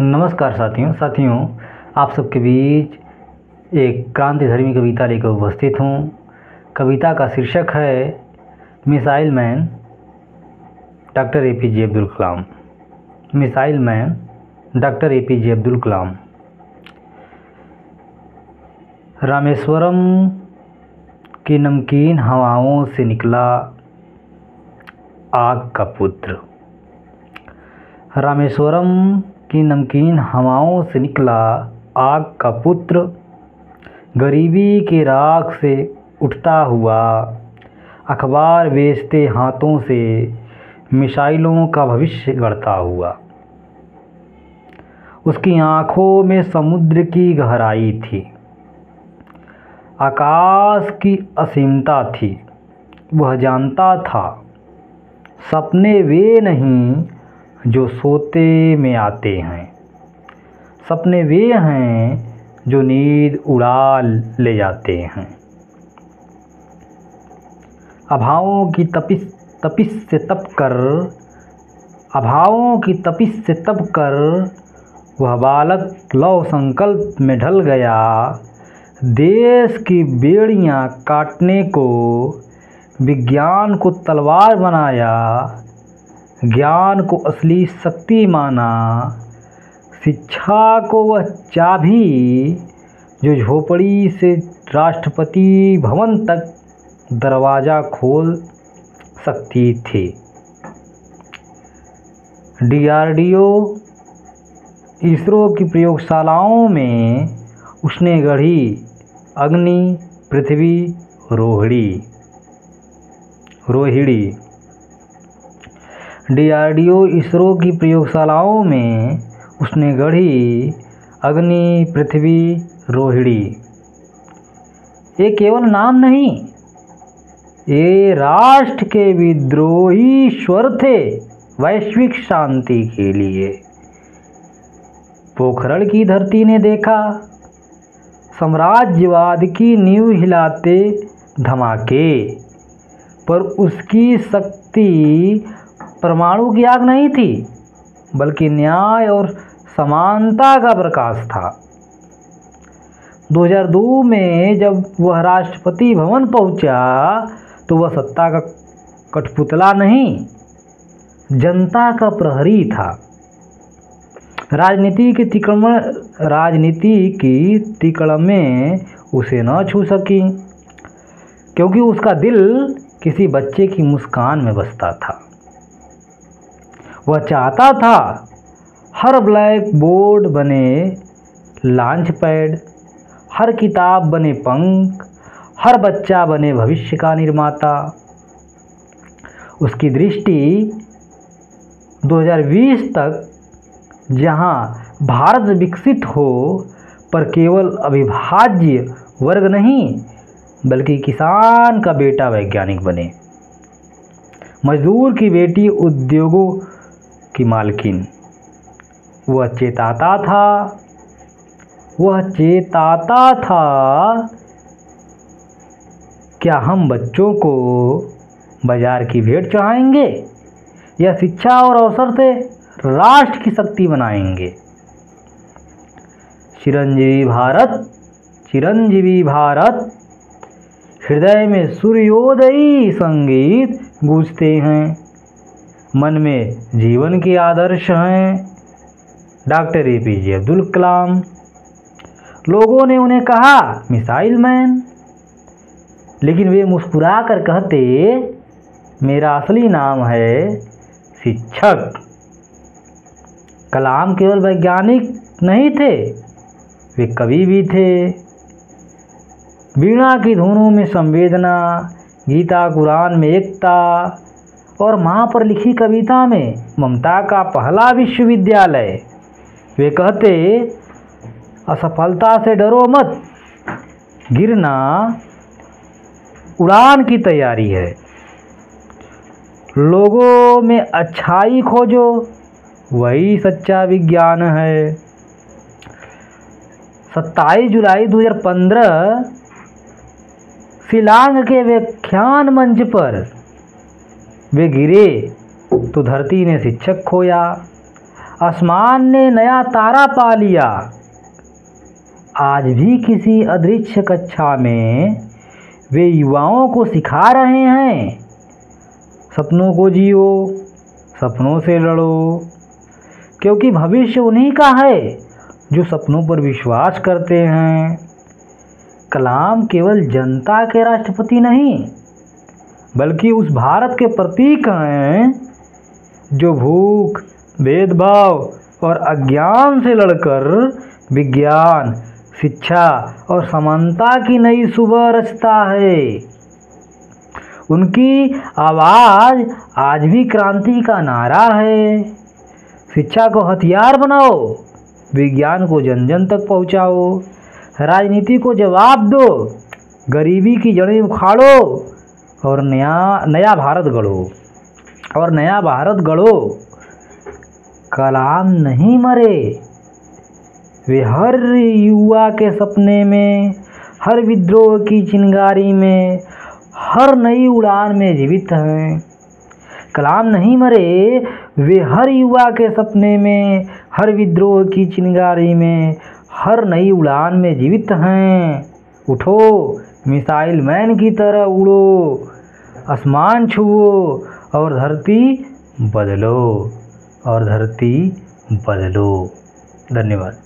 नमस्कार साथियों आप सबके बीच एक क्रांतिधर्मी कविता लेकर उपस्थित हूँ। कविता का शीर्षक है missile man doctor APJ Abdul Kalam. Missile man doctor APJ Abdul Kalam. Rameswaram की नमकीन हवाओं से निकला आग का पुत्र। रामेश्वरम की नमकीन हवाओं से निकला आग का पुत्र, गरीबी के राख से उठता हुआ, अखबार बेचते हाथों से मिसाइलों का भविष्य गढ़ता हुआ। उसकी आँखों में समुद्र की गहराई थी, आकाश की असीमता थी। वह जानता था सपने वे नहीं जो सोते में आते हैं, सपने वे हैं जो नींद उड़ा ले जाते हैं। अभावों की तपिश से तप कर वह बालक लौ संकल्प में ढल गया। देश की बेड़ियां काटने को विज्ञान को तलवार बनाया, ज्ञान को असली शक्ति माना। शिक्षा को वह चाबी जो झोपड़ी से राष्ट्रपति भवन तक दरवाज़ा खोल सकती थी। DRDO इसरो की प्रयोगशालाओं में उसने गढ़ी अग्नि, पृथ्वी, रोहिणी। DRDO इसरो की प्रयोगशालाओं में उसने गढ़ी अग्नि, पृथ्वी, रोहिणी। ये केवल नाम नहीं, ये राष्ट्र के विद्रोही स्वर थे वैश्विक शांति के लिए। पोखरण की धरती ने देखा साम्राज्यवाद की नींव हिलाते धमाके, पर उसकी शक्ति परमाणु की आग नहीं थी, बल्कि न्याय और समानता का प्रकाश था। 2002 में जब वह राष्ट्रपति भवन पहुंचा तो वह सत्ता का कठपुतला नहीं, जनता का प्रहरी था। राजनीति की तिकड़में उसे न छू सकी, क्योंकि उसका दिल किसी बच्चे की मुस्कान में बसता था। वह चाहता था हर ब्लैक बोर्ड बने लॉन्च पैड, हर किताब बने पंख, हर बच्चा बने भविष्य का निर्माता। उसकी दृष्टि 2020 तक, जहां भारत विकसित हो पर केवल अविभाज्य वर्ग नहीं, बल्कि किसान का बेटा वैज्ञानिक बने, मजदूर की बेटी उद्योगों की मालकिन। वह चेताता था क्या हम बच्चों को बाजार की भेंट चढ़ाएंगे या शिक्षा और अवसर से राष्ट्र की शक्ति बनाएंगे। चिरंजीवी भारत हृदय में सूर्योदयी संगीत गूंजते हैं, मन में जीवन के आदर्श हैं डॉक्टर एपीजे अब्दुल कलाम। लोगों ने उन्हें कहा मिसाइल मैन, लेकिन वे मुस्कुरा कर कहते मेरा असली नाम है शिक्षक। कलाम केवल वैज्ञानिक नहीं थे, वे कवि भी थे। वीणा की धुनों में संवेदना, गीता कुरान में एकता और माँ पर लिखी कविता में ममता का पहला विश्वविद्यालय। वे कहते असफलता से डरो मत, गिरना उड़ान की तैयारी है। लोगों में अच्छाई खोजो, वही सच्चा विज्ञान है। 27 जुलाई 2015 शिलांग के व्याख्यान मंच पर वे गिरे तो धरती ने शिक्षक खोया। आसमान ने नया तारा पा लिया। आज भी किसी अदृश्य कक्षा में वे युवाओं को सिखा रहे हैं, सपनों को जियो, सपनों से लड़ो, क्योंकि भविष्य उन्हीं का है जो सपनों पर विश्वास करते हैं। कलाम केवल जनता के राष्ट्रपति नहीं, बल्कि उस भारत के प्रतीक हैं जो भूख, भेदभाव और अज्ञान से लड़कर विज्ञान, शिक्षा और समानता की नई सुबह रचता है। उनकी आवाज़ आज भी क्रांति का नारा है। शिक्षा को हथियार बनाओ, विज्ञान को जन जन तक पहुंचाओ, राजनीति को जवाब दो, गरीबी की जड़ें उखाड़ो और नया भारत गढ़ो। कलाम नहीं मरे, वे हर युवा के सपने में, हर विद्रोह की चिंगारी में, हर नई उड़ान में जीवित हैं। कलाम नहीं मरे, वे हर युवा के सपने में, हर विद्रोह की चिंगारी में, हर नई उड़ान में जीवित हैं। उठो, मिसाइल मैन की तरह उड़ो, आसमान छुओ और धरती बदलो। धन्यवाद।